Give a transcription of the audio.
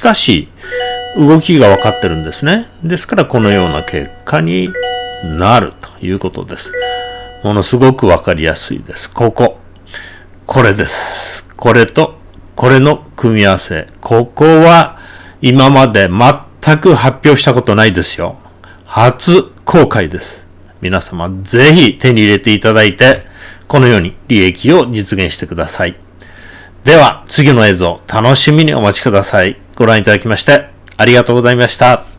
かし、動きが分かってるんですね。ですからこのような結果になるということです。ものすごく分かりやすいです。これです。これとこれの組み合わせ。ここは今まで全く発表したことないですよ。初公開です。皆様ぜひ手に入れていただいて、このように利益を実現してください。では次の映像楽しみにお待ちください。ご覧いただきましてありがとうございました。